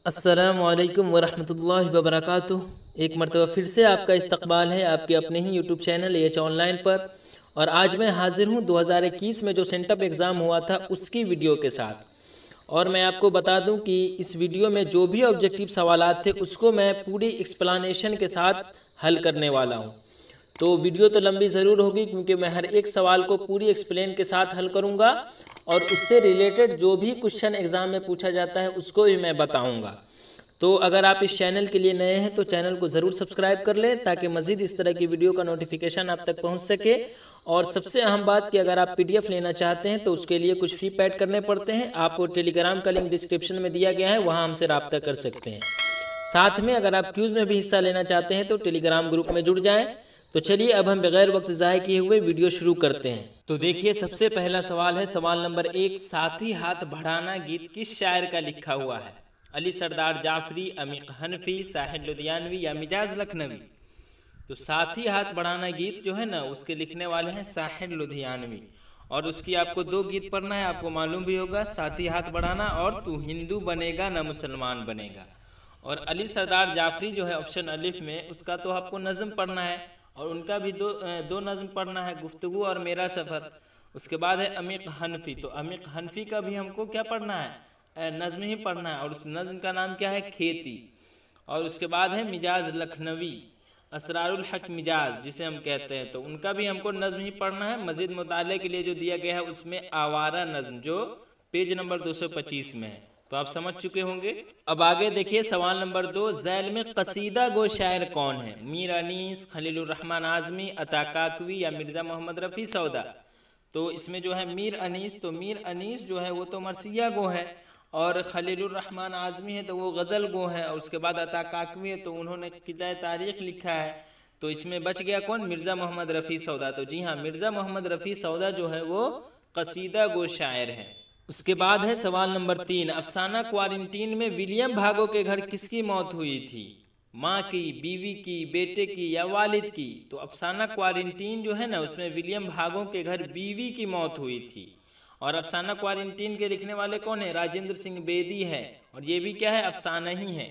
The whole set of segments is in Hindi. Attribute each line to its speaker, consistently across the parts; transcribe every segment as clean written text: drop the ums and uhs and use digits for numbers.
Speaker 1: अस्सलामुअलैकुम वरहमतुल्लाहि वबरकातुह। एक मरतबा फिर से आपका इस्तकबाल है आपके अपने ही यूट्यूब चैनल एच ऑनलाइन पर। और आज मैं हाजिर हूँ 2021 में जो सेंटअप एग्ज़ाम हुआ था उसकी वीडियो के साथ। और मैं आपको बता दूं कि इस वीडियो में जो भी ऑब्जेक्टिव सवालात थे उसको मैं पूरी एक्सप्लेनेशन के साथ हल करने वाला हूँ। तो वीडियो तो लंबी ज़रूर होगी क्योंकि मैं हर एक सवाल को पूरी एक्सप्लेन के साथ हल करूँगा और उससे रिलेटेड जो भी क्वेश्चन एग्ज़ाम में पूछा जाता है उसको भी मैं बताऊँगा। तो अगर आप इस चैनल के लिए नए हैं तो चैनल को ज़रूर सब्सक्राइब कर लें ताकि मज़ीद इस तरह की वीडियो का नोटिफिकेशन आप तक पहुंच सके। और सबसे अहम बात कि अगर आप पीडीएफ लेना चाहते हैं तो उसके लिए कुछ फ़ी पेड करने पड़ते हैं। आपको टेलीग्राम का लिंक डिस्क्रिप्शन में दिया गया है, वहाँ हमसे रब्ता कर सकते हैं। साथ में अगर आप क्यूज़ में भी हिस्सा लेना चाहते हैं तो टेलीग्राम ग्रुप में जुड़ जाएँ। तो चलिए अब हम बगैर वक्त ज़ाय किए हुए वीडियो शुरू करते हैं। तो देखिए सबसे पहला सवाल है, सवाल नंबर 1, साथी हाथ बढ़ाना गीत किस शायर का लिखा हुआ है? अली सरदार जाफरी, अमीर हनफी, साहिर लुधियानवी या मिजाज लखनवी? तो साथी हाथ बढ़ाना गीत जो है ना उसके लिखने वाले हैं साहिर लुधियानवी। और उसकी आपको 2 गीत पढ़ना है, आपको मालूम भी होगा, साथी हाथ बढ़ाना और तू हिंदू बनेगा न मुसलमान बनेगा। और अली सरदार जाफरी जो है ऑप्शन अलिफ में, उसका तो आपको नज़म पढ़ना है और उनका भी दो नज़म पढ़ना है, गुफ्तगू और मेरा सफ़र। उसके बाद है अमीर हनफी, तो अमीर हनफी का भी हमको क्या पढ़ना है? नज़म ही पढ़ना है और उस नज़म का नाम क्या है? खेती। और उसके बाद है मिजाज लखनवी, असरारुल हक मिजाज जिसे हम कहते हैं, तो उनका भी हमको नज़म ही पढ़ना है। मज़ीद मुताले के लिए जो दिया गया है उसमें आवारा नज़म जो पेज नंबर 225 में है, तो आप समझ चुके होंगे। अब आगे देखिए सवाल नंबर 2, ज़ैल में कसीदा गो शायर कौन है? मीर अनीस, खलीलुर रहमान आज़मी, अता काकवी या मिर्ज़ा मोहम्मद रफ़ी सौदा? तो इसमें जो है मीर अनीस, तो मीर अनीस जो है वो तो मरसिया गो है और खलीलुर रहमान आज़मी है तो वो गज़ल गो है। और उसके बाद अता काकवी है तो उन्होंने किताए तारीख़ लिखा है। तो इसमें बच गया कौन? मिर्ज़ा मोहम्मद रफ़ी सौदा। तो जी हाँ, मिर्ज़ा मोहम्मद रफ़ी सौदा जो है वो कसीदा गो शायर है। उसके बाद है सवाल नंबर 3, अफसाना क्वारंटीन में विलियम भागो के घर किसकी मौत हुई थी? माँ की, बीवी की, बेटे की या वालिद की? तो अफसाना क्वारंटीन जो है ना उसमें विलियम भागो के घर बीवी की मौत हुई थी। और अफसाना क्वारंटीन के लिखने वाले कौन है? राजेंद्र सिंह बेदी है और ये भी क्या है? अफसाना ही है।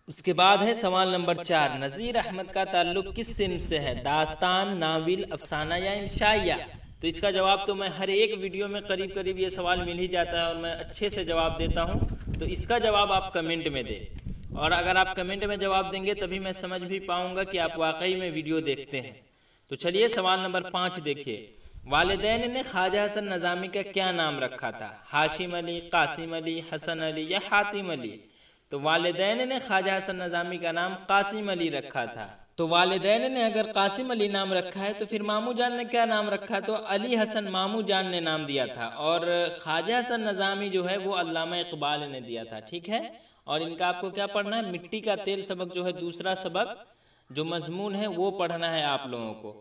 Speaker 1: उसके बाद है सवाल नंबर 4, नज़ीर अहमद का ताल्लुक किस सिन्फ से है? दास्तान, नाविल, अफसाना या इंशाइया? तो इसका जवाब तो मैं हर एक वीडियो में करीब करीब ये सवाल मिल ही जाता है और मैं अच्छे से जवाब देता हूँ। तो इसका जवाब आप कमेंट में दें और अगर आप कमेंट में जवाब देंगे तभी मैं समझ भी पाऊँगा कि आप वाकई में वीडियो देखते हैं। तो चलिए सवाल नंबर 5 देखिए, वालिदैन ने ख्वाजा हसन नज़ामी का क्या नाम रखा था? हाशिम अली, कासिम अली, हसन अली या हातिम अली? तो वालिदैन ने ख्वाजा हसन नज़ामी का नाम कासिम अली रखा था। तो वालिदैन ने अगर कासिम अली नाम रखा है तो फिर मामू जान ने क्या नाम रखा? तो अली हसन मामू जान ने नाम दिया था। और ख्वाजा हसन नज़ामी जो है वो अल्लामा इकबाल ने दिया था, ठीक है। और इनका आपको क्या पढ़ना है? मिट्टी का तेल सबक जो है दूसरा सबक जो मजमून है वो पढ़ना है आप लोगों को।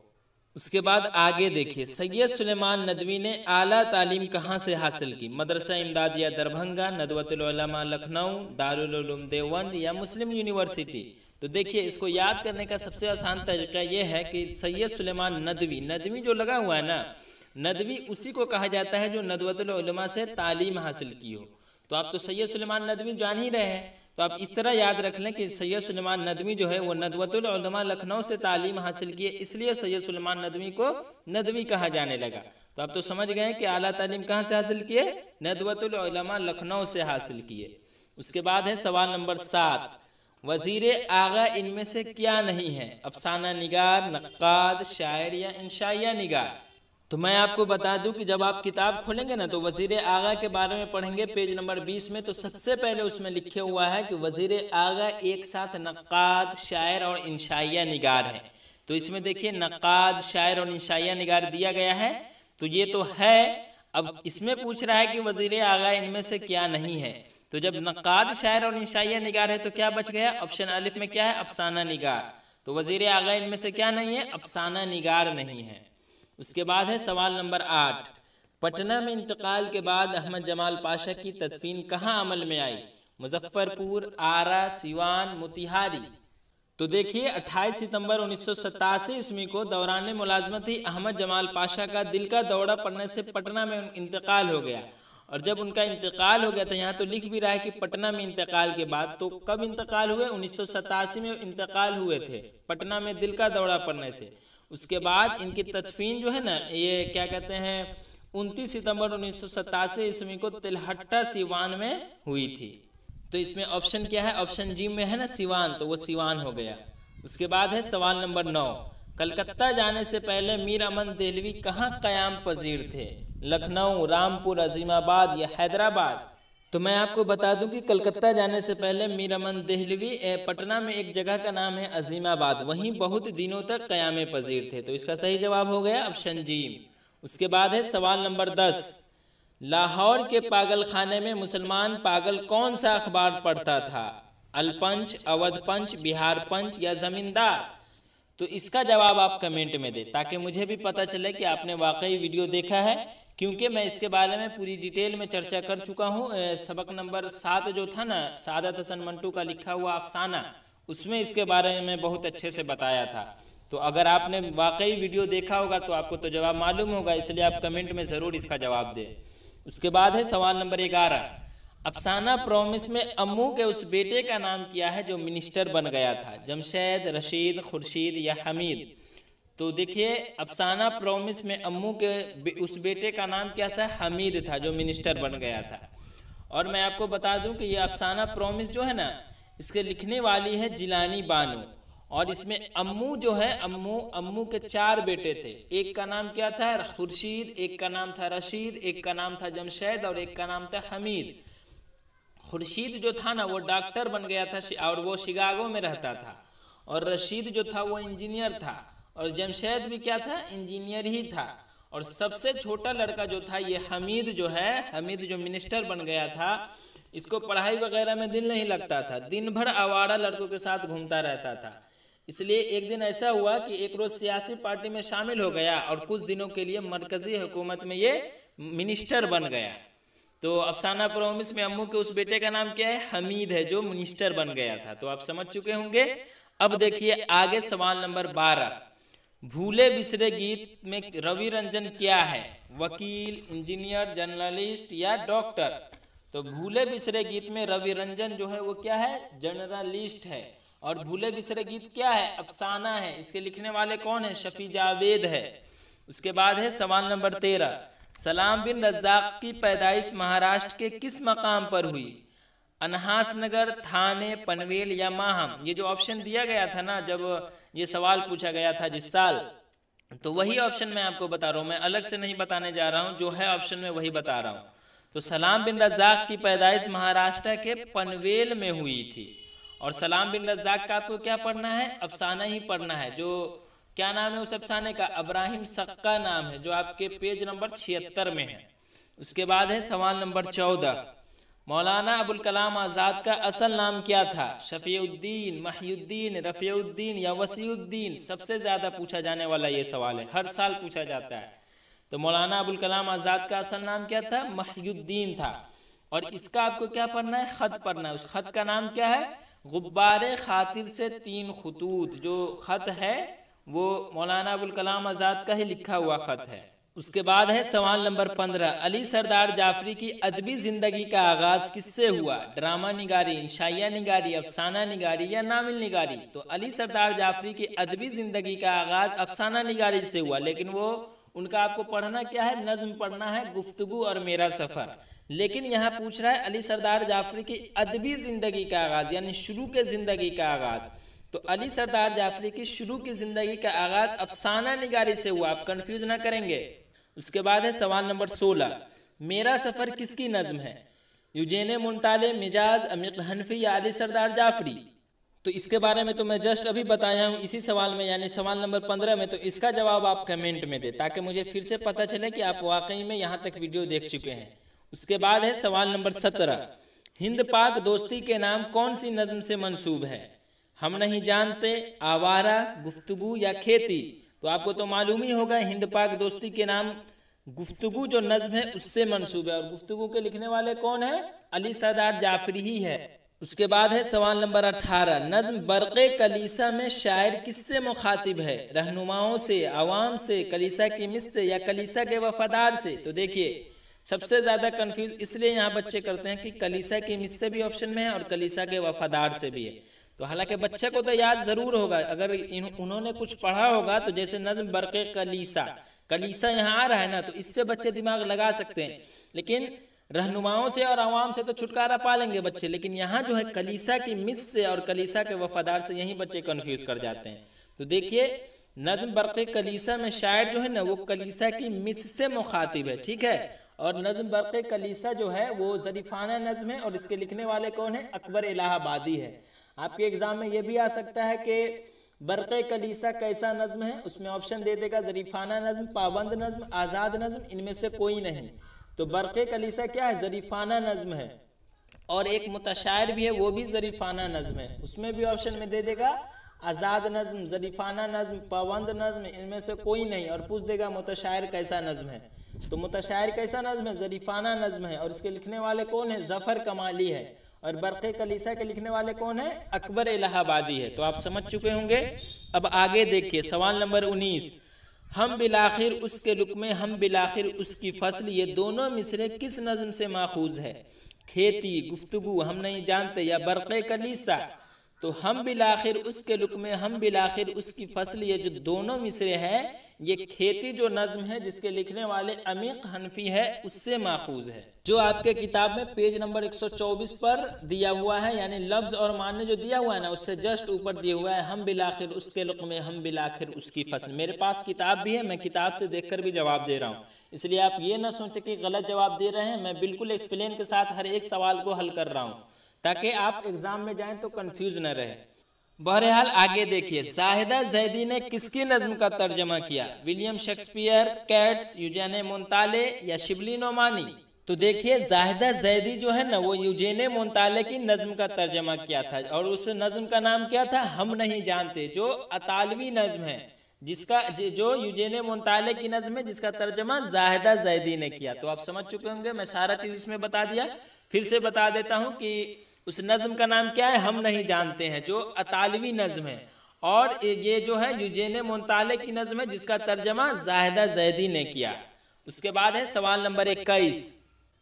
Speaker 1: उसके बाद आगे देखिए, सैयद सुलेमान नदवी ने आला तालीम कहाँ से हासिल की? मदरसा इमदादिया दरभंगा, नदवतुल उलमा लखनऊ, दारुल उलूम देवबंद या मुस्लिम यूनिवर्सिटी? तो देखिए इसको याद करने का सबसे आसान तरीका ये है कि सैयद सुलेमान नदवी, नदवी जो लगा हुआ है ना, नदवी उसी को कहा जाता है जो नदवतुल उलमा से तालीम हासिल की हो। तो आप तो सैयद सुलेमान नदवी जान ही रहे हैं, तो आप इस तरह याद रख लें कि सैयद सुलेमान नदवी जो है वो नदवतुल उलमा लखनऊ से तालीम हासिल किए, इसलिए सैयद सुलेमान नदवी को नदवी कहा जाने लगा। तो आप तो समझ गए कि आला तालीम कहाँ से हासिल किए? नदवतुल उलमा लखनऊ से हासिल किए। उसके बाद है सवाल नंबर 7, वज़ीर आगा इनमें से क्या नहीं है? अफसाना निगार, नक्काद, शायर या इंशाइया निगार? तो मैं आपको बता दूं कि जब आप किताब खोलेंगे ना तो वज़ीर आगा के बारे में पढ़ेंगे पेज नंबर 20 में, तो सबसे पहले उसमें लिखे हुआ है कि वज़ीर आगा एक साथ नक्काद, शायर और इंशाइया निगार है। तो इसमें देखिए नक्काद, शायर और इंशाइया निगार दिया गया है, तो ये तो है। अब इसमें पूछ रहा है कि वज़ीर आगा इनमें से क्या नहीं है? तो जब नक्काद, शायर और इंशाइया निगार है तो क्या बच गया? ऑप्शन अलिफ में क्या है? अफसाना निगार। तो वज़ीर आगा इनमें से क्या नहीं है? अफसाना निगार नहीं है। उसके बाद है सवाल नंबर 8, पटना में इंतकाल के बाद अहमद जमाल पाशा की तदफीन कहाँ अमल में आई? मुजफ्फरपुर, आरा, सिवान, मोतिहारी? तो देखिए 28 सितंबर 1987 ईस्वी को दौरान मुलाजमत ही अहमद जमाल पाशा का दिल का दौरा पड़ने से पटना में इंतकाल हो गया और जब उनका इंतकाल हो गया था, यहाँ तो लिख भी रहा है कि पटना में इंतकाल के बाद, तो कब इंतकाल हुए? 1987 में इंतकाल हुए थे, पटना में दिल का दौरा पड़ने से। उसके बाद इनकी तदफीन जो है ना, ये क्या कहते हैं, 29 सितंबर 1987 ईस्वी को तिलहट्टा सिवान में हुई थी। तो इसमें ऑप्शन क्या है? ऑप्शन जी में है ना सिवान, तो वो सिवान हो गया। उसके बाद है सवाल नंबर 9, कलकत्ता जाने से पहले मीर अमन देहलवी कहाँ क़याम पजीर थे? लखनऊ, रामपुर, अजीमाबाद या हैदराबाद? तो मैं आपको बता दूं कि कलकत्ता जाने से पहले मीर अमन देहलवी पटना में एक जगह का नाम है अजीमाबाद, वहीं बहुत दिनों तक क़याम पजीर थे। तो इसका सही जवाब हो गया ऑप्शन जी। उसके बाद है सवाल नंबर 10, लाहौर के पागल खाने में मुसलमान पागल कौन सा अखबार पढ़ता था? अलपंच, अवध पंच, बिहार पंच या जमींदार? तो इसका जवाब आप कमेंट में दें ताकि मुझे भी पता चले कि आपने वाकई वीडियो देखा है, क्योंकि मैं इसके बारे में पूरी डिटेल में चर्चा कर चुका हूँ। सबक नंबर 7 जो था ना, सादत हसन मंटू का लिखा हुआ अफसाना, उसमें इसके बारे में बहुत अच्छे से बताया था। तो अगर आपने वाकई वीडियो देखा होगा तो आपको तो जवाब मालूम होगा, इसलिए आप कमेंट में ज़रूर इसका जवाब दें। उसके बाद है सवाल नंबर 11, अफसाना प्रॉमिस में अम्मू के उस बेटे का नाम क्या है जो मिनिस्टर बन गया था? जमशेद, रशीद, खुर्शीद या हमीद? तो देखिए, अफसाना प्रॉमिस में अम्मू के उस बेटे का नाम क्या था? हमीद था, जो मिनिस्टर बन गया था। और मैं आपको बता दूं कि ये अफसाना प्रॉमिस जो है ना, इसके लिखने वाली है जिलानी बानो। और इसमें अम्मू जो है, अम्मू के 4 बेटे थे। एक का नाम क्या था? खुर्शीद, एक का नाम था रशीद, एक का नाम था जमशेद और एक का नाम था हमीद। खुर्शीद जो था ना, वो डॉक्टर बन गया था और वो शिकागो में रहता था। और रशीद जो था वो इंजीनियर था। और जमशेद भी क्या था? इंजीनियर ही था। और सबसे छोटा लड़का जो था ये हमीद जो है, हमीद जो मिनिस्टर बन गया था, इसको पढ़ाई वगैरह में दिल नहीं लगता था, दिन भर आवारा लड़कों के साथ घूमता रहता था। इसलिए एक दिन ऐसा हुआ कि एक रोज सियासी पार्टी में शामिल हो गया और कुछ दिनों के लिए मरकजी हुकूमत में ये मिनिस्टर बन गया। तो अफसाना प्रॉमिस में अम्मू के उस बेटे का नाम क्या है? हमीद है, जो मिनिस्टर बन गया था। तो आप समझ चुके होंगे। अब देखिए आगे सवाल नंबर 12, भूले बिसरे गीत में रवि रंजन क्या है? वकील, इंजीनियर, जर्नलिस्ट या डॉक्टर? तो भूले बिसरे गीत में रवि रंजन जो है वो क्या है? जर्नलिस्ट है। और भूले बिसरे गीत क्या है? अफसाना है। इसके लिखने वाले कौन है? शफी जावेद है। उसके बाद है सवाल नंबर 13, सलाम बिन रज़्ज़ाक़ की पैदाइश महाराष्ट्र के किस मकाम पर हुई? अनहास नगर, थाने, पनवेल या माहम? ये जो ऑप्शन दिया गया था ना, जब ये सवाल पूछा गया था जिस साल, तो वही ऑप्शन मैं आपको बता रहा हूँ। मैं अलग से नहीं बताने जा रहा हूँ, जो है ऑप्शन में वही बता रहा हूँ। तो सलाम बिन रज़्ज़ाक़ की पैदाइश महाराष्ट्र के पनवेल में हुई थी। और सलाम बिन रज़्ज़ाक़ का आपको क्या पढ़ना है? अफसाना ही पढ़ना है। जो क्या नाम है उस अफसाने का? इब्राहिम सक्का नाम है, जो आपके पेज नंबर 76 में है। उसके बाद है सवाल नंबर 14, मौलाना अबुल कलाम आज़ाद का असल नाम क्या था? शफीउद्दीन, महिउद्दीन, रफ़ीउद्दीन या वसीउद्दीन? सबसे ज़्यादा पूछा जाने वाला ये सवाल है, हर साल पूछा जाता है। तो मौलाना अबुल कलाम आज़ाद का असल नाम क्या था? महिउद्दीन था। और इसका आपको क्या पढ़ना है? ख़त पढ़ना है। उस ख़त का नाम क्या है? गुब्बारे खातिर से 3 खतूत। जो ख़त है वो मौलाना अबुल कलाम आज़ाद का ही लिखा हुआ ख़त है। उसके बाद है सवाल नंबर 15, अली सरदार जाफरी की अदबी ज़िंदगी का आगाज़ किससे हुआ? ड्रामा निगारी, इंशाइया निगारी, अफसाना निगारी या नावल निगारी? तो अली सरदार जाफरी की अदबी ज़िंदगी का आगाज़ अफसाना निगारी से हुआ, लेकिन वो उनका आपको पढ़ना क्या है? नज़्म पढ़ना है, गुफ्तगू और मेरा सफ़र। लेकिन यहाँ पूछ रहा है अली सरदार जाफरी की अदबी ज़िंदगी का आगाज़, यानी शुरू के ज़िंदगी का आगाज़। तो अली सरदार जाफरी की शुरू की ज़िंदगी का आगाज़ अफसाना निगारी से हुआ, आप कंफ्यूज ना करेंगे। उसके बाद है सवाल नंबर 16, मेरा सफ़र किसकी नज़्म है? यूजेन मुंताले, मिजाज, अमीर हनफी या अली सरदार जाफरी? तो इसके बारे में तो मैं जस्ट अभी बताया हूँ इसी सवाल में, यानी सवाल नंबर 15 में। तो इसका जवाब आप कमेंट में दें ताकि मुझे फिर से पता चले कि आप वाकई में यहाँ तक वीडियो देख चुके हैं। उसके बाद है सवाल नंबर 17, हिंद पाक दोस्ती के नाम कौन सी नज़्म से मंसूब है? हम नहीं जानते, आवारा, गुफ्तगू या खेती? तो आपको तो मालूम ही होगा, हिंद पाक दोस्ती के नाम गुफ्तगू जो नज़्म है उससे मंसूब है। और गुफ्तगू के लिखने वाले कौन है? अली सरदार जाफरी ही है। उसके बाद है सवाल नंबर 18, नज़्म बरक़े कलीसा में शायर किससे मुखातिब है? रहनुमाओं से, आवाम से, कलीसा की मिस से या कलीसा के वफादार से? तो देखिए, सबसे ज़्यादा कंफ्यूज इसलिए यहाँ बच्चे करते हैं कि कलीसा की मिस से भी ऑप्शन में है और कलीसा के वफादार से भी है। तो हालांकि बच्चे को तो याद ज़रूर होगा, अगर उन्होंने कुछ पढ़ा होगा तो जैसे नज़्म बरक़े कलीसा, कलीसा यहाँ आ रहा है ना, तो इससे बच्चे दिमाग लगा सकते हैं। लेकिन रहनुमाओं से और आवाम से तो छुटकारा पा लेंगे बच्चे, लेकिन यहाँ जो है कलीसा की मिस से और कलीसा के वफादार से यही बच्चे कन्फ्यूज़ कर जाते हैं। तो देखिए नज़्म बरक़े कलीसा में शायर जो है ना वो कलीसा की मिस से मुखातिब है, ठीक है। और नज़्म बरक़े कलीसा जो है वो ज़रीफ़ाना नज़्म है और इसके लिखने वाले कौन है? अकबर इलाहाबादी है। आपके एग्ज़ाम में ये भी आ सकता है कि बरक़े कलीसा कैसा नज़्म है, उसमें ऑप्शन दे देगा ज़रीफ़ाना नज़्म, पाबंद नज़्म, आज़ाद नज़्म, इनमें से कोई नहीं। तो बरक़े कलीसा क्या है? ज़रीफ़ाना नज़्म है। और एक मुतशायर भी है, वो भी ज़रीफ़ाना नज़्म है, उसमें भी ऑप्शन में दे देगा आज़ाद नज़्म, ज़रीफ़ाना नज़्म, पाबंद नज़्म, इनमें से कोई नहीं। और पूछ देगा मुतशायर कैसा नज़्म है, तो मुतशायर कैसा नज़्म है? ज़रीफ़ाना नज़्म है। और इसके लिखने वाले कौन है? ज़फ़र कमाली है। और बरक़े कलीसा के लिखने वाले कौन है? अकबर इलाहाबादी है। तो आप समझ चुके होंगे। अब आगे देखिए सवाल नंबर 19, हम बिलाखिर उसके लुक में, हम बिलाखिर उसकी फसल, ये दोनों मिसरे किस नज़्म से माखूज़ है? खेती, गुफ्तगू, हम नहीं जानते, या बरक़े कलीसा? तो हम बिलाखिर उसके लुक में, हम बिलाखिर उसकी फसल, ये जो दोनों मिसरे हैं ये खेती जो नज़्म है जिसके लिखने वाले अमीक़ हनफी है उससे माखूज़ है, जो आपके किताब में पेज नंबर 124 पर दिया हुआ है। यानी लफ्ज़ और माने जो दिया हुआ है ना उससे जस्ट ऊपर दिया हुआ है हम बिलाखिर उसके लुक में, हम बिलाखिर उसकी फसल। मेरे पास किताब भी है, मैं किताब से देखकर भी जवाब दे रहा हूँ, इसलिए आप ये ना सोचें कि गलत जवाब दे रहे हैं। मैं बिल्कुल एक्सप्लेन के साथ हर एक सवाल को हल कर रहा हूँ ताकि आप एग्जाम में जाएं तो कंफ्यूज न रहे। बहरहाल आगे देखिए, जाहिदा जैदी ने किसकी नज़्म का तर्जमा किया? विलियम शेक्सपियर, केट्स, यूजेन मोंताले या शिबली नोमानी? तो देखिए जाहिदा जैदी जो है ना वो यूजेन मोंताले की नज़्म का तर्जमा किया था और उस नज़्म का नाम क्या था? हम नहीं जानते, जो अतालवी नज़्म है, जिसका जो यूजेन मोंताले की नज़्म है जिसका तर्जमा जाहिदा जैदी ने किया। तो आप समझ चुके होंगे, मैं सारा चीज़ इसमें बता दिया। फिर से बता देता हूँ कि उस नज़्म का नाम क्या है? हम नहीं जानते हैं, जो अतालवी नज़्म है। और ये जो है यूजेन मोंताले की नज़्म है जिसका तर्जमा जाहिदा जैदी ने किया। उसके बाद है सवाल नंबर 21,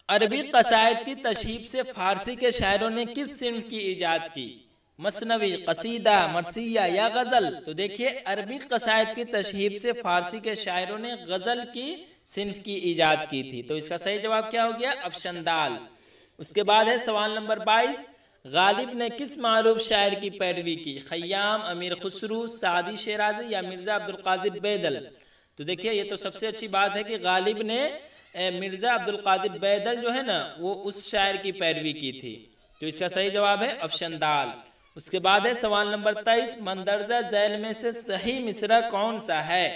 Speaker 1: अरबी कसायद की तशहीब से फारसी के शायरों ने किस सिन्फ की ईजाद की? मसनवी, कसीदा, मरसिया या गज़ल? तो देखिए अरबी कसायद की तशहीब से फारसी के शायरों ने गज़ल की सिन्फ की ईजाद की थी। तो इसका सही जवाब क्या हो गया? ऑप्शन दाल। उसके बाद है सवाल नंबर 22, गालिब ने किस मारूफ शायर की पैरवी की? खय्याम, अमीर खुसरू, सादी शेराजी या मिर्ज़ा अब्दुल कादिर बैदल? तो देखिए ये तो सबसे अच्छी बात है कि गालिब ने मिर्ज़ा अब्दुल कादिर बैदल जो है ना वो उस शायर की पैरवी की थी। तो इसका सही जवाब है ऑप्शन दाल। उसके बाद है सवाल नंबर 23, मंदरजा झैल में से सही मिसरा कौन सा है?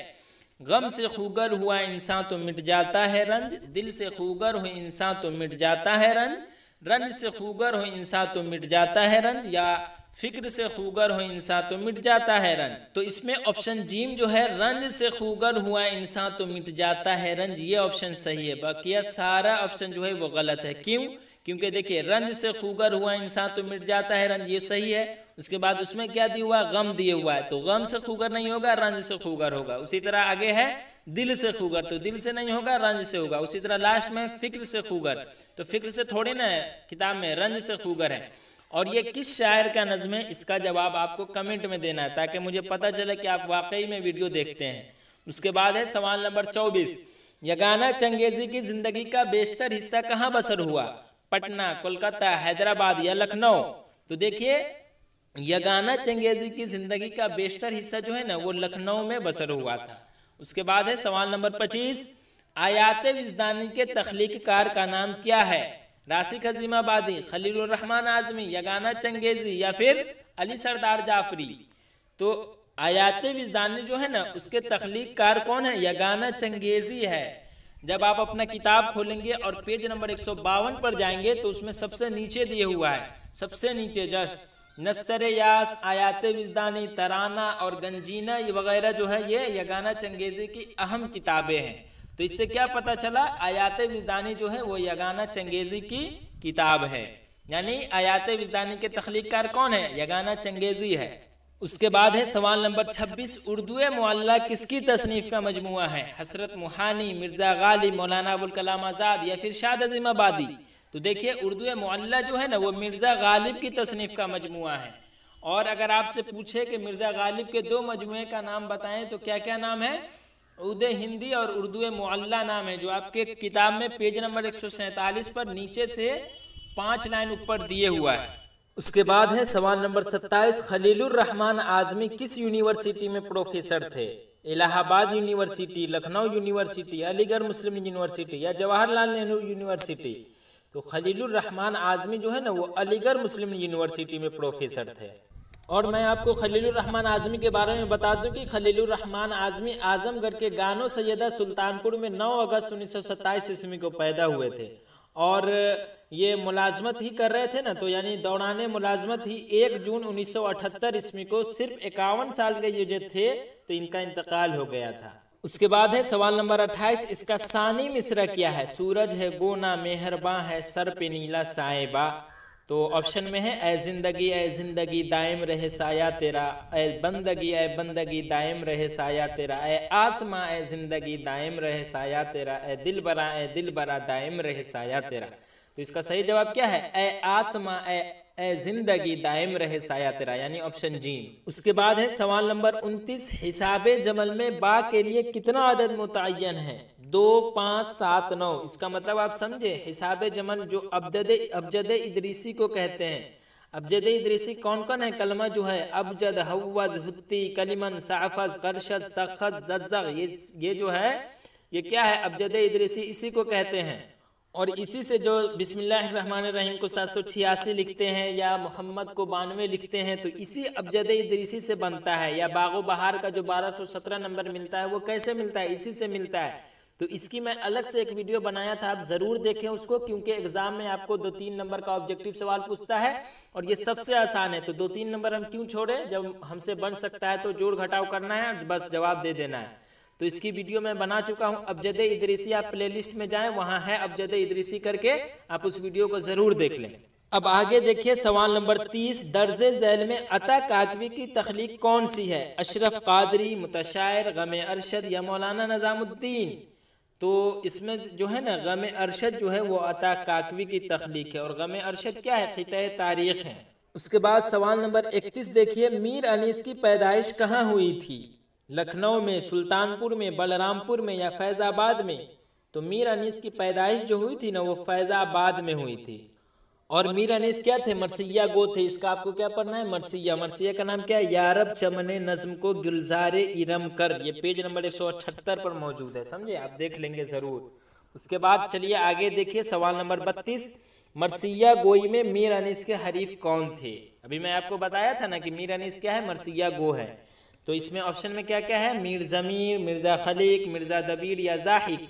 Speaker 1: गम से खूगर हुआ इंसान तो मिट जाता है रंज, दिल से खूगर हो इंसान तो मिट जाता है रंज, रंज से खूगर हो इंसान तो मिट जाता है रंज, या फिक्र से खूगर हो इंसान तो मिट जाता है रंज? तो इसमें ऑप्शन जीम जो है रंज से खूगर हुआ इंसान तो मिट जाता है रंज, ये ऑप्शन सही है। बाकी सारा ऑप्शन जो है वो गलत है। क्यों? क्योंकि देखिए रंज से खूगर हुआ इंसान तो मिट जाता है रंज, ये सही है। उसके बाद उसमें क्या दिया हुआ? गम दिए हुआ है, तो गम से खूगर नहीं होगा, रंज से खूगर होगा। उसी तरह आगे है दिल से खूगर, तो दिल से नहीं होगा, रंज से होगा। उसी तरह लास्ट में फिक्र से खूगर, तो फिक्र से थोड़ी ना किताब में रंज से खूगर है। और ये किस शायर का नज़्म है? इसका जवाब आपको कमेंट में देना है ताकि मुझे पता चले कि आप वाकई में वीडियो देखते हैं। उसके बाद है सवाल नंबर 24, यगाना चंगेज़ी की जिंदगी का बेशतर हिस्सा कहाँ बसर हुआ? पटना, कोलकाता, हैदराबाद या लखनऊ? तो देखिए यगाना चंगेज़ी की जिंदगी का बेशतर हिस्सा जो है ना वो लखनऊ में बसर हुआ था। उसके बाद है सवाल नंबर 25, आयात विजदानी के तख्लीक कार का नाम क्या है? राशिक अजीमाबादी, खलीलुर रहमान आजमी, यगाना चंगेज़ी या फिर अली सरदार जाफरी? तो आयात विजदानी जो है ना उसके तख्लीक कार कौन है? यगाना चंगेज़ी है। जब आप अपना किताब खोलेंगे और पेज नंबर 152 पर जाएंगे तो उसमें सबसे नीचे दिए हुआ है, सबसे नीचे जस्ट नस्तर यास, आयात विजदानी, तराना और गंजीना वगैरह जो है ये यगाना चंगेज़ी की अहम किताबें हैं। तो इससे क्या पता चला? आयात विजदानी जो है वो यगाना चंगेज़ी की किताब है, यानी आयात विजदानी के तख्लीक़कार कौन है? यगाना चंगेज़ी है। उसके बाद है सवाल नंबर 26, उर्दू मुअल्ला किसकी तसनीफ का मजमुआ है? हसरत मुहानी, मिर्ज़ा गालिब, मौलाना अबुल कलाम आज़ाद या फिर शाद अज़ीम आबादी? तो देखिए उर्दू मुअल्ला जो है ना वो मिर्ज़ा गालिब की तसनीफ का मजमुआ है। और अगर आपसे पूछे कि मिर्ज़ा गालिब के 2 मजमुए का नाम बताएं तो क्या क्या नाम है? उर्दू हिंदी और उर्दू मुअल्ला नाम है, जो आपके किताब में पेज नंबर 147 पर नीचे से 5 लाइन ऊपर दिए हुआ है। उसके बाद है सवाल नंबर 27, खलीलुर रहमान आज़मी किस यूनिवर्सिटी में प्रोफेसर थे? इलाहाबाद यूनिवर्सिटी, लखनऊ यूनिवर्सिटी, अलीगढ़ मुस्लिम यूनिवर्सिटी या जवाहरलाल नेहरू यूनिवर्सिटी? तो खलीलुर रहमान आज़मी जो है ना वो अलीगढ़ मुस्लिम यूनिवर्सिटी में प्रोफेसर थे। और मैं आपको खलीलुर रहमान आज़मी के बारे में बता दूं कि खलीलुर रहमान आज़मी आजमगढ़ के गानो सैयदा सुल्तानपुर में 9 अगस्त 1927 ईस्वी को पैदा हुए थे। और ये मुलाजमत ही कर रहे थे ना, तो यानी दौरान मुलाजमत ही 1 जून 1978 ईस्वी को सिर्फ 51 साल के जो थे तो इनका इंतकाल हो गया था। उसके बाद है सवाल नंबर 28, इसका सानी मिसरा क्या है? सूरज है, गोना, मेहरबां है, सर पे नीला साएबा? तो ऑप्शन में है ए जिंदगी दायम रहे साया तेरा, ए बंदगी दायम रहे साया तेरा, ए आसमां ए जिंदगी दायम रहे साया तेरा, ए दिल बरा दायम रहे साया तेरा? तो इसका सही जवाब क्या है? ए आसमां ए जिंदगी दायम रहे साया तेरा, यानी ऑप्शन जी। उसके बाद है सवाल नंबर 29, हिसाबे जमल में बा के लिए कितना अदद मुतय्यन है? 2, 5, 7, 9? इसका मतलब आप समझे, हिसाबे जमल जो अबजद इदरीसी को कहते हैं। अबजद इदरीसी कौन कौन है? कलमा जो है अबजद, हव्वज, हुत्ती, कलिमन, साफज, करशद, सखज, जज्जग, ये जो है ये क्या है? अबजद इदरीसी, इसी को कहते हैं। और इसी से जो बिस्मिल्लाहिर्रहमानिर्रहीम को 786 लिखते हैं या मोहम्मद को 92 लिखते हैं, तो इसी अबजद इदरीसी से बनता है। या बागो बहार का जो 1217 नंबर मिलता है वो कैसे मिलता है? इसी से मिलता है। तो इसकी मैं अलग से एक वीडियो बनाया था, आप ज़रूर देखें उसको, क्योंकि एग्जाम में आपको 2-3 नंबर का ऑब्जेक्टिव सवाल पूछता है और ये सबसे आसान है। तो 2-3 नंबर हम क्यों छोड़े, जब हमसे बन सकता है तो जोड़ घटाव करना है, बस जवाब दे देना है। तो इसकी वीडियो मैं बना चुका हूं, अबजद इदरीसी, आप प्लेलिस्ट में जाएं, वहां है अबजद इदरीसी करके, आप उस वीडियो को जरूर देख लें। अब आगे देखिए सवाल नंबर 30, दर्जे झैल में अता काकवी की तख्लीक कौन सी है? अशरफ कादरी, मुतशायर, गमे अरशद या मौलाना निजामुद्दीन? तो इसमें जो है ना गमे अरशद जो है वो अता काकवी की तख्लीक है। और गमे अरशद क्या है? क़िता तारीख है। उसके बाद सवाल नंबर 31 देखिए, मीर अनीस की पैदाइश कहाँ हुई थी? लखनऊ में, सुल्तानपुर में, बलरामपुर में या फैज़ाबाद में? तो मीर अनीस की पैदाइश जो हुई थी ना वो फैज़ाबाद में हुई थी। और मीर अनीस क्या थे? मरसिया गो थे। इसका आपको क्या पढ़ना है? मरसिया। मरसिया का नाम क्या है? यारब चमने नज्म को गुलजारे इरम कर, ये पेज नंबर 178 पर मौजूद है, समझे? आप देख लेंगे जरूर। उसके बाद चलिए आगे देखिए सवाल नंबर 32, मरसिया गोई में मीर अनीस के हरीफ कौन थे? अभी मैं आपको बताया था ना कि मीर अनीस क्या है? मरसिया गो है। तो इसमें ऑप्शन में क्या क्या है? मीर ज़मीर, मिर्ज़ा खलीक, मिर्ज़ा दबीर या जाहिक?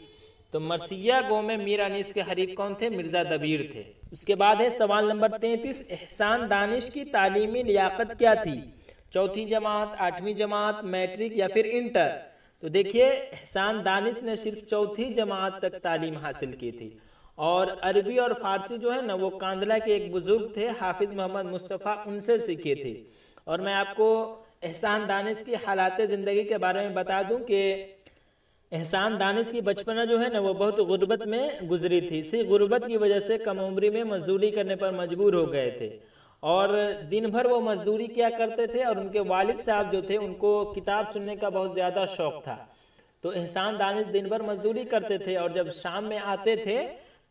Speaker 1: तो मरसिया गो में मीर अनीस के हरीफ कौन थे? मिर्ज़ा दबीर थे। उसके बाद है सवाल नंबर 33, एहसान दानिश की तालीमी लियाकत क्या थी? 4वीं जमात, 8वीं जमात, मैट्रिक या फिर इंटर? तो देखिए एहसान दानिश ने सिर्फ 4वीं जमात तक तालीम हासिल की थी। और अरबी और फारसी जो है ना वो कांदला के एक बुजुर्ग थे हाफिज़ मोहम्मद मुस्तफ़ा, उनसे सीखी थी। और मैं आपको एहसान दानिश की हालात ज़िंदगी के बारे में बता दूं कि एहसान दानिश की बचपना जो है ना वो बहुत गुर्बत में गुजरी थी। इसी गुर्बत की वजह से कम उम्री में मजदूरी करने पर मजबूर हो गए थे और दिन भर वो मजदूरी किया करते थे। और उनके वालिद साहब जो थे उनको किताब सुनने का बहुत ज़्यादा शौक़ था। तो एहसान दानिश दिन भर मजदूरी करते थे और जब शाम में आते थे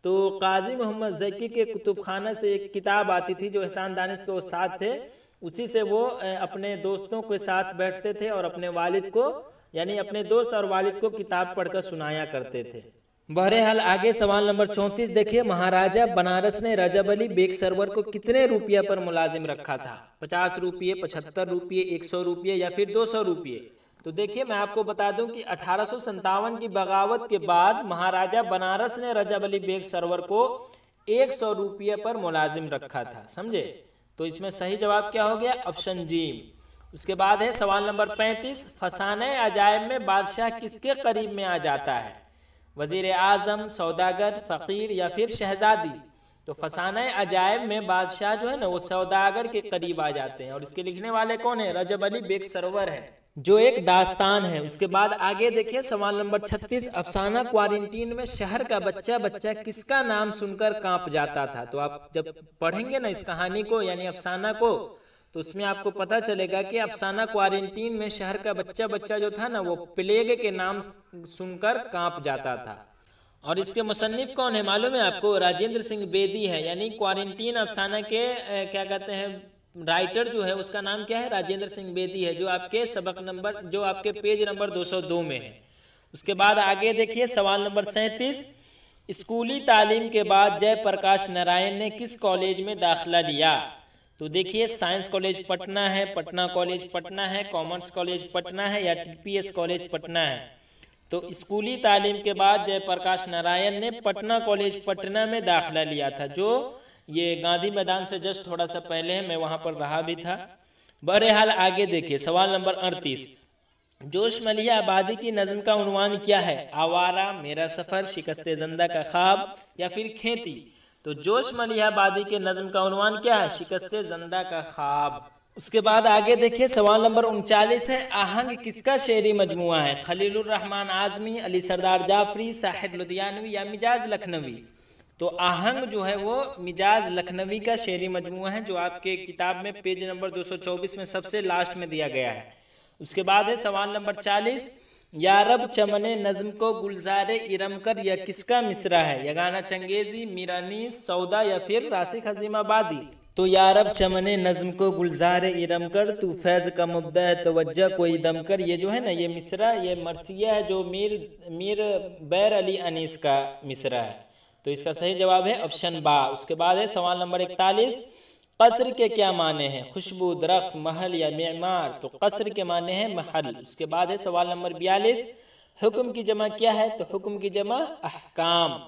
Speaker 1: तो काजी मोहम्मद ज़की के कुतुबखाना से एक किताब आती थी जो एहसान दानिश के उस्ताद थे, उसी से वो अपने दोस्तों के साथ बैठते थे और अपने वालिद को यानी अपने दोस्त और वालिद को किताब पढ़कर सुनाया करते थे। बहरहाल आगे सवाल नंबर 34 देखिए, महाराजा बनारस ने रजब अली बेग सरवर को कितने रुपये पर मुलाजिम रखा था? 50 रुपये, 75 रुपये, 100 रुपये या फिर 200 रुपये? तो देखिए मैं आपको बता दूं कि 1857 की बगावत के बाद महाराजा बनारस ने रजब अली बेग सरवर को 100 रुपये पर मुलाजिम रखा था, समझे? तो इसमें सही जवाब क्या हो गया? ऑप्शन जी। उसके बाद है सवाल नंबर 35, फसाने अजायब में बादशाह किसके करीब में आ जाता है? वजीर आजम, सौदागर, फ़कीर या फिर शहजादी? तो फसाना अजायब में बादशाह जो है ना वो सौदागर के करीब आ जाते हैं, और इसके लिखने वाले कौन है? रजब अली बेग सरवर है, जो एक दास्तान है। उसके बाद आगे देखिए सवाल नंबर 36, अफसाना क्वारंटीन में शहर का बच्चा बच्चा किसका नाम सुनकर कांप जाता था? तो आप जब पढ़ेंगे ना इस कहानी को यानी अफसाना को, तो उसमें आपको पता चलेगा कि अफसाना क्वारंटीन में शहर का बच्चा बच्चा जो था ना वो प्लेग के नाम सुनकर कांप जाता था। और इसके मुसन्निफ कौन है मालूम है आपको? राजेंद्र सिंह बेदी है, यानी क्वारंटीन अफसाना के क्या कहते हैं राइटर जो है उसका नाम क्या है? राजेंद्र सिंह बेदी है, जो आपके सबक नंबर जो आपके पेज नंबर 202 में है। उसके बाद आगे देखिए सवाल नंबर 37, स्कूली तालीम के बाद जयप्रकाश नारायण ने किस कॉलेज में दाखिला लिया? तो देखिए साइंस कॉलेज पटना है, पटना कॉलेज पटना है, कॉमर्स कॉलेज पटना है या टीपीएस कॉलेज पटना है। तो स्कूली तालीम के बाद जयप्रकाश नारायण ने पटना कॉलेज पटना में दाखिला लिया था, जो ये गांधी मैदान से जस्ट थोड़ा सा पहले है, मैं वहां पर रहा भी था। बहरहाल आगे देखिए सवाल नंबर 38, जोश मलिया आबादी की नज़्म का उन्वान क्या है? आवारा, मेरा सफ़र, शिकस्ते ज़िंदा का ख्वाब या फिर खेती? तो जोश मलिया आबादी के नज़्म का उन्वान क्या है? शिकस्ते ज़िंदा का ख्वाब। उसके बाद आगे देखिए सवाल नंबर 39 है, आहंग किसका शेरी मजमुआ है? खलीलुर रहमान आज़मी, अली सरदार जाफरी, साहिर लुधियानवी या मिजाज लखनवी? तो आहंग जो है वो मिजाज लखनवी का शेरी मजमुआ है, जो आपके किताब में पेज नंबर 224 में सबसे लास्ट में दिया गया है। उसके बाद है सवाल नंबर 40, यारब चमने नज़्म को गुलजारे इरमकर यह किसका मिसरा है? यगाना चंगेजी, मीरानीस, सौदा या फिर राशिक हजीमाबादी? तो यारब चमने नज़्म को गुलजार इरम कर, तू फैज़ का मुब्दा है तवज्जा कोई दम कर। ये जो है ना ये मिसरा, ये मरसिया है जो मीर बैर अली अनीस का मिसरा है। तो इसका सही जवाब है ऑप्शन बा। उसके बाद है सवाल नंबर 41, कसर के क्या माने हैं? खुशबू, दरख्त, महल या मेमार? तो कसर के माने हैं महल। उसके बाद है सवाल नंबर 42, हुक्म की जमा क्या है? तो हुक्म की जमा अहकाम।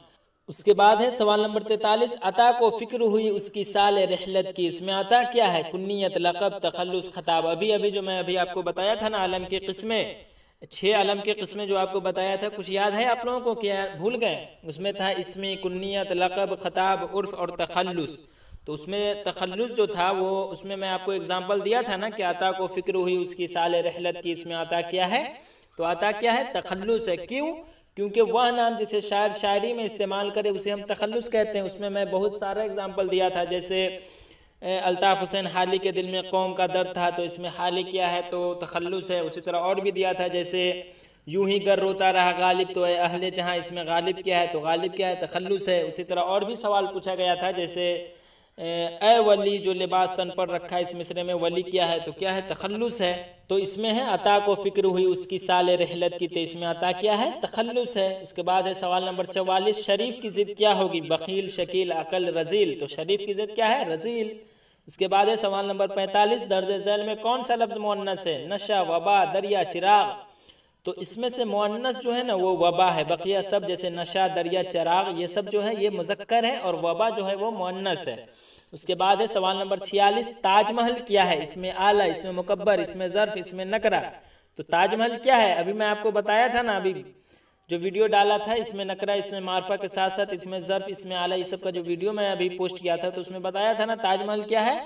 Speaker 1: उसके बाद है सवाल नंबर 43, अता को फिक्र हुई उसकी साल रहलत की? इसमें अता क्या है? कुन्नियत, लक़ब, तखल्लुस, खताब। अभी जो मैं अभी आपको बताया था ना आलम की किस्में, 6 आलम के किस्में जो आपको बताया था, कुछ याद है आप लोगों को? क्या भूल गए? उसमें था इसमें कुन्नियत, लक़ब, खताब, उर्फ और तखल्लुस। तो उसमें तखल्लुस जो था वो उसमें मैं आपको एग्जाम्पल दिया था ना कि अता को फिक्र हुई उसकी साल रहलत की। इसमें अता क्या है? तो अता क्या है? तखल्लुस है। क्यों? क्योंकि वह नाम जिसे शायर शायरी में इस्तेमाल करे उसे हम तखल्लुस कहते हैं। उसमें मैं बहुत सारा एग्जाम्पल दिया था, जैसे अल्ताफ़ हुसैन हाली के दिल में कौम का दर्द था, तो इसमें हाली क्या है? तो तखल्लुस है। उसी तरह और भी दिया था, जैसे यूं ही गर रोता रहा गालिब, तो अहले जहाँ, इसमें गालिब क्या है? तो गालिब क्या है? तखल्लुस है। उसी तरह और भी सवाल पूछा गया था, जैसे ए वली जो लिबास तन पर रखा है, इस मिसरे में वली क्या है? तो क्या है? तखल्लुस है। तो इसमें है अता को फिक्र हुई उसकी साल रहलत की, तो इसमें अता क्या है? तखल्लुस है। इसके बाद है सवाल नंबर 44, शरीफ की ज़िद क्या होगी? बखील, शकील, अकल, रजील? तो शरीफ की ज़िद क्या है? रजील। उसके बाद है सवाल नंबर 45, दर्ज झैल में कौन सा लफ्ज़ मुअन्नस है? नशा, वबा, दरिया, चिराग? तो इसमें से मुअन्नस जो है ना वो वबा है। बकिया सब जैसे नशा, दरिया, चिराग ये सब जो है ये मुज़क्कर है, और वबा जो है वो मुअन्नस है। उसके बाद है सवाल नंबर 46, ताजमहल क्या है? इसमें आला, इसमें मुकब्बर, इसमें ज़र्फ, इसमें नकरा? तो ताजमहल क्या है? अभी मैं आपको बताया था ना, अभी जो वीडियो डाला था, इसमें नकरा, इसमें मार्फा के साथ साथ इसमें ज़र्फ, इसमें आला, इस सब का जो वीडियो मैं अभी पोस्ट किया था, तो उसमें बताया था ना ताजमहल क्या है?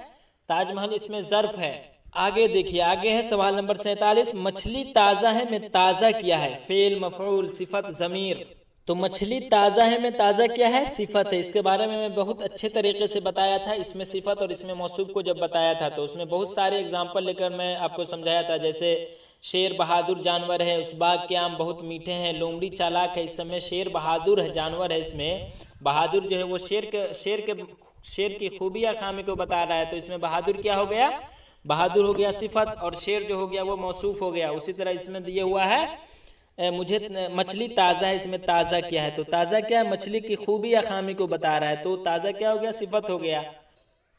Speaker 1: ताजमहल इसमें ज़र्फ है। आगे देखिए, आगे है सवाल नंबर 47, मछली ताज़ा है में ताज़ा क्या है? फेल, मफऊल, सिफत, ज़मीर? तो मछली ताज़ा है में ताज़ा क्या है? सिफत है। इसके बारे में मैं बहुत अच्छे तरीके से बताया था, इसमें सिफत और इसमें मौसूफ को जब बताया था, तो उसमें बहुत सारे एग्जाम्पल लेकर मैं आपको समझाया था, जैसे शेर बहादुर जानवर है, उस बाग के आम बहुत मीठे हैं, लोमड़ी चालाक है। इस समय शेर बहादुर है, जानवर है, इसमें बहादुर जो है वो शेर की खूबी या खामी को बता रहा है, तो इसमें बहादुर क्या हो गया? बहादुर हो गया सिफत, और शेर जो हो गया वो मौसूफ हो गया। उसी तरह इसमें दिए हुआ है मुझे मछली ताज़ा है, इसमें ताज़ा क्या है? तो ताज़ा क्या है? मछली की खूबी या खामी को बता रहा है, तो ताज़ा क्या हो गया? सिफत हो गया।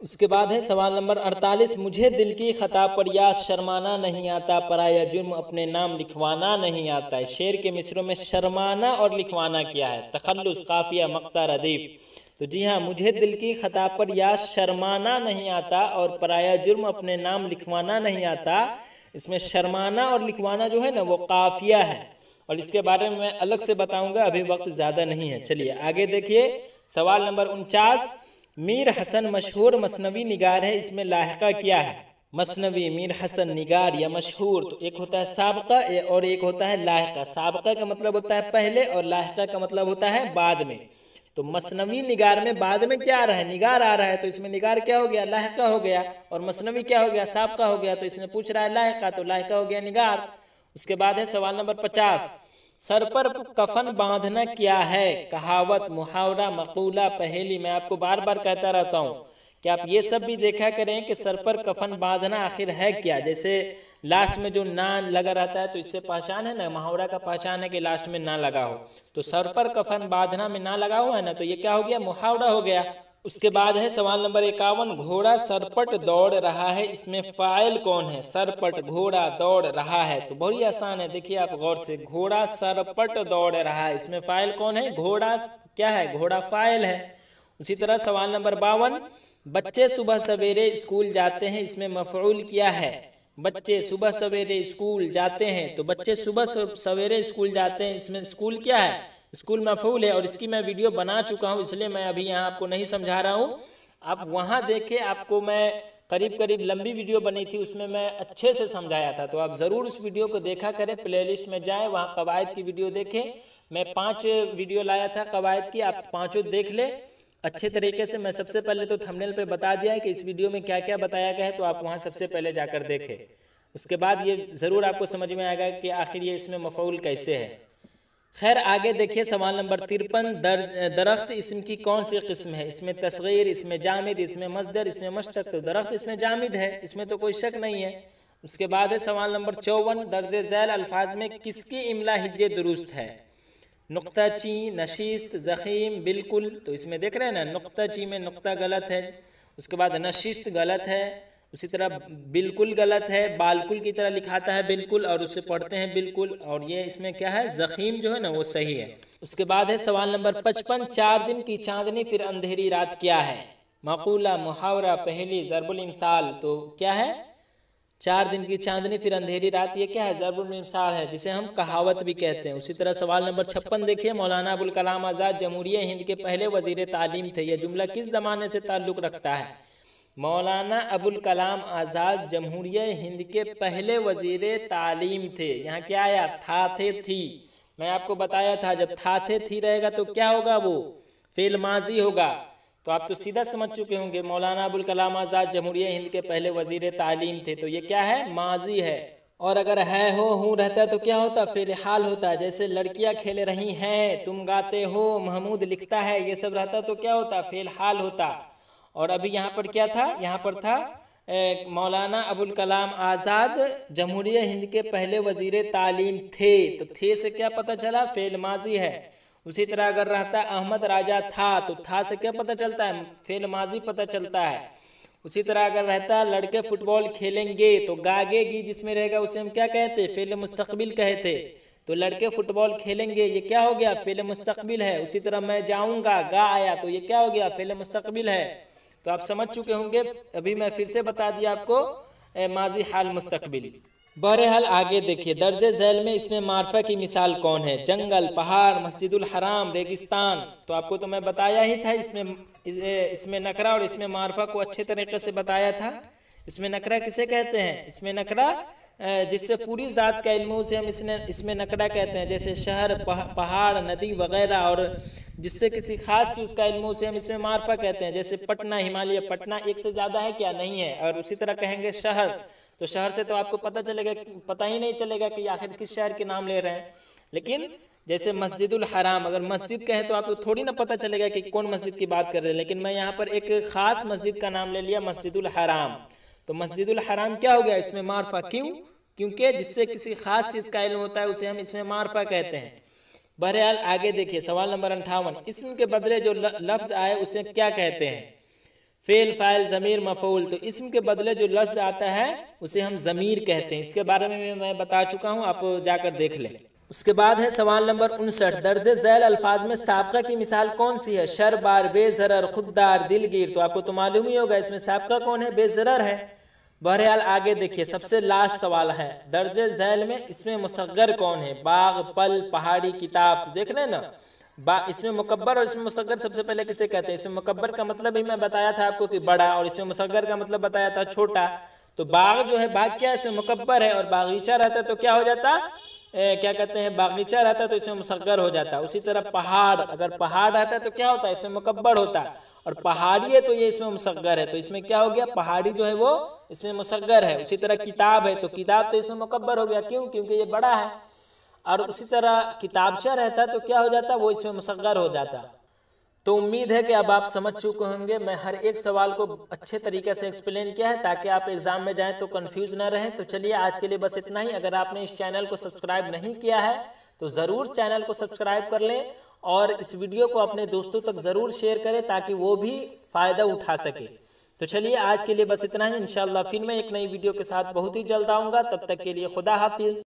Speaker 1: उसके बाद है सवाल नंबर 48, मुझे दिल की खता पर याद शर्माना नहीं आता, पराया जुर्म अपने नाम लिखवाना नहीं आता है। शेर के मिसरों में शर्माना और लिखवाना क्या है? तखल्लुस, काफिया, मक्ता, रदीफ? तो जी हाँ, मुझे दिल की खता पर याद शर्माना नहीं आता और पराया जुर्म अपने नाम लिखवाना नहीं आता। इसमें शर्माना और लिखवाना जो है ना वो काफिया है, और इसके बारे में मैं अलग से बताऊंगा, अभी वक्त ज़्यादा नहीं है। चलिए आगे देखिए, सवाल नंबर 49, मीर हसन मशहूर मसनवी निगार है, इसमें लाहिका क्या है? मसनवी, मीर हसन, निगार या मशहूर, तो एक होता है साबका और एक होता है लाहिका। साबका का मतलब होता है पहले और लाहिका का मतलब होता है बाद में। तो मसनवी निगार में बाद में क्या आ रहा है? निगार आ रहा है, तो इसमें निगार क्या हो गया? लाहिका हो गया। और मसनवी क्या हो गया? साबका हो गया। तो इसमें पूछ रहा है लाहिका, तो लाहिका हो गया निगार। उसके बाद है सवाल नंबर 50, सर पर कफन बांधना क्या है? कहावत, मुहावरा, मकूला, पहेली। मैं आपको बार बार कहता रहता हूँ कि आप ये सब भी देखा करें कि सर पर कफन बांधना आखिर है क्या। जैसे लास्ट में जो ना लगा रहता है तो इससे पहचान है ना, मुहावरा का पहचान है कि लास्ट में ना लगा हो। तो सर पर कफन बांधना में ना लगा हुआ है ना, तो ये क्या हो गया? मुहावरा हो गया। उसके बाद है सवाल नंबर 51, घोड़ा सरपट दौड़ रहा है, इसमें फाइल कौन है? सरपट, घोड़ा दौड़ रहा है, तो बहुत ही आसान है। देखिए आप गौर से, घोड़ा सरपट दौड़ रहा है, इसमें फाइल कौन है? घोड़ा क्या है? घोड़ा फाइल है। उसी तरह सवाल नंबर 52, बच्चे सुबह सवेरे स्कूल जाते हैं, इसमें मफऊल क्या है? बच्चे सुबह सवेरे स्कूल जाते हैं, तो बच्चे सुबह सवेरे स्कूल जाते हैं, इसमें स्कूल क्या है? स्कूल मफऊल है। और इसकी मैं वीडियो बना चुका हूँ, इसलिए मैं अभी यहाँ आपको नहीं समझा रहा हूँ। आप वहाँ देखें, आपको मैं करीब करीब लंबी वीडियो बनी थी, उसमें मैं अच्छे से समझाया था। तो आप ज़रूर उस वीडियो को देखा करें, प्लेलिस्ट में जाएँ, वहाँ कवायद की वीडियो देखें। मैं 5 वीडियो लाया था कवायद की, आप 5 देख लें अच्छे तरीके से। मैं सबसे पहले तो थंबनेल पे बता दिया है कि इस वीडियो में क्या क्या बताया गया है, तो आप वहाँ सबसे पहले जाकर देखें। उसके बाद ये ज़रूर आपको समझ में आएगा कि आखिर ये इसमें मफऊल कैसे है। खैर आगे देखिए सवाल नंबर 53, दरख्त इसम की कौन सी किस्म है? इसमें तस्गीर, इसमें जामिद, इसमें मस्दर, इसमें मश्तक। तो दरख्त इसमें जामिद है, इसमें तो कोई शक नहीं है। उसके बाद है सवाल नंबर 54, दर्जे झैल अल्फाज में किसकी इमला हिज्जे दुरुस्त है? नुक्ता ची, नशीस्त, ज़ख़ीम, बिल्कुल। तो इसमें देख रहे हैं ना, नुक्ता ची में नुक्ता गलत है, उसके बाद नशीस्त गलत है, उसी तरह बिल्कुल गलत है, बालकुल की तरह लिखाता है बिल्कुल और उसे पढ़ते हैं बिल्कुल। और ये इसमें क्या है? ज़ख़ीम जो है ना वो सही है। उसके बाद है सवाल नंबर 55, 4 दिन की चांदनी फिर अंधेरी रात क्या है? मक़ूला, मुहावरा, पहेली, ज़रबुल इमसाल। तो क्या है? 4 दिन की चांदनी फिर अंधेरी रात, ये क्या है? ज़रबुल इमसाल है, जिसे हम कहावत भी कहते हैं। उसी तरह सवाल नंबर 56 देखिए, मौलाना अबुल कलाम आज़ाद जमहूरिया हिंद के पहले वज़ीर तालीम थे, यह जुमला किस ज़माने से ताल्लुक़ रखता है? मौलाना अबुल कलाम आज़ाद जमहूरिया हिंद के पहले वज़ीर तालीम थे। यहाँ क्या आया? था, थे, थी। मैं आपको बताया था जब था, थे, थी रहेगा तो क्या होगा? वो फ़ेल माजी होगा। तो आप तो सीधा समझ चुके होंगे, मौलाना अबुल कलाम आज़ाद जमहूरिया हिंद के पहले वज़ीर तालीम थे, तो ये क्या है? माजी है। और अगर है हो हूँ रहता है तो क्या होता? फ़ेल हाल होता है। जैसे लड़कियाँ खेल रही हैं, तुम गाते हो, महमूद लिखता है, ये सब रहता तो क्या होता? फ़ेल हाल होता। और अभी यहाँ पर क्या था? यहाँ पर था मौलाना अबुल कलाम आज़ाद जमहूरिया हिंद के पहले वज़ीर तालीम थे, तो थे से क्या पता चला? फ़ेल माजी है। उसी तरह अगर रहता अहमद राजा था, तो था से क्या पता चलता है? फ़ेल माजी पता चलता है। उसी तरह अगर रहता लड़के फुटबॉल खेलेंगे, तो गागेगी जिसमें रहेगा उसे हम क्या कहते? फ़ेल मुस्तक़बिल कहते। तो लड़के फुटबॉल खेलेंगे, ये क्या हो गया? फ़ेल मुस्तक़बिल है। उसी तरह मैं जाऊँगा, गा आया, तो ये क्या हो गया? फ़ेल मुस्तक़बिल है। तो आप समझ चुके होंगे, अभी मैं फिर से बता दिया आपको, माजी, हाल, मुस्तक़बिल। बहरहाल आगे देखिए, दर्जे झैल में इसमें मार्फा की मिसाल कौन है? जंगल, पहाड़, मस्जिदुल हराम, रेगिस्तान। तो आपको तो मैं बताया ही था, इसमें नकरा और इसमें मार्फा को अच्छे तरीके से बताया था। इसमें नकरा किसे कहते हैं? इसमें नकरा जिससे पूरी ज़ात का इल्म उसे हम इसमें नकरा कहते हैं, जैसे शहर, पहाड़, नदी वगैरह। और जिससे किसी खास चीज़ का इल्म उसे हम इसमें मार्फा कहते हैं, जैसे पटना, हिमालय। पटना एक से ज़्यादा है क्या? नहीं है। और उसी तरह कहेंगे शहर, तो शहर से तो आपको पता चलेगा, पता ही नहीं चलेगा कि आखिर किस शहर के नाम ले रहे हैं। लेकिन जैसे मस्जिदुल हराम, अगर मस्जिद कहें तो आपको थोड़ी ना पता चलेगा कि कौन मस्जिद की बात कर रहे हैं। लेकिन मैं यहाँ पर एक ख़ास मस्जिद का नाम ले लिया, मस्जिदुल हराम। तो मस्जिदुल हराम क्या हो गया? इसमें मार्फा। क्यों? क्योंकि जिससे किसी खास चीज़ का इल्म होता है उसे हम इसमें मार्फा कहते हैं। बहरहाल आगे देखिए, सवाल नंबर 58, इसम के बदले जो लफ्ज़ आए उसे क्या कहते हैं? फ़ेल, फ़ाइल, ज़मीर, मफ़ऊल। तो इसम के बदले जो लफ्ज़ आता है उसे हम ज़मीर कहते हैं। इसके बारे में मैं बता चुका हूँ, आप जाकर देख लें। उसके बाद है सवाल नंबर 59, दर्जे झैल अल्फाज में साबका की मिसाल कौन सी है? शर, बार, बेज़रर, खुददार, दिलगीर। तो आपको तो मालूम ही होगा, इसमें साबका कौन है? बेज़रर है। बहरहाल आगे देखिए, सबसे लास्ट सवाल है, दर्जे झैल में इसमें मुसग्गर कौन है? बाग, पल, पहाड़ी, किताब। तो देख रहे हैं ना, इसमें मुकब्बर और इसमें मुसग्गर सबसे पहले किसे कहते हैं? इसमें मुकब्बर का मतलब ही मैं बताया था आपको कि बड़ा, और इसमें मुसग्गर का मतलब बताया था छोटा। तो बाग जो है, बाग क्या है? इसमें मुकब्बर है, और बागीचा रहता है तो क्या हो जाता? क्या कहते हैं, बागीचा रहता है तो इसमें मुसग्गर हो जाता है। उसी तरह पहाड़, अगर पहाड़ रहता है तो क्या होता है? इसमें मुकब्बर होता है, और पहाड़ी है तो ये इसमें मुसग्गर है, तो इसमें क्या हो गया? पहाड़ी जो है वो इसमें मुसग्गर है। उसी तरह किताब है तो किताब तो इसमें मुकब्बर हो गया, क्यों? क्योंकि ये बड़ा है। और उसी तरह किताबचा रहता तो क्या हो जाता? वो इसमें मुसग्गर हो जाता। तो उम्मीद है कि अब आप समझ चुके होंगे। मैं हर एक सवाल को अच्छे तरीके से एक्सप्लेन किया है ताकि आप एग्जाम में जाएं तो कंफ्यूज ना रहें। तो चलिए आज के लिए बस इतना ही। अगर आपने इस चैनल को सब्सक्राइब नहीं किया है तो ज़रूर चैनल को सब्सक्राइब कर लें, और इस वीडियो को अपने दोस्तों तक ज़रूर शेयर करें ताकि वो भी फ़ायदा उठा सके। तो चलिए आज के लिए बस इतना ही। इंशाल्लाह फिर मैं एक नई वीडियो के साथ बहुत ही जल्द आऊँगा। तब तक के लिए खुदा हाफिज़।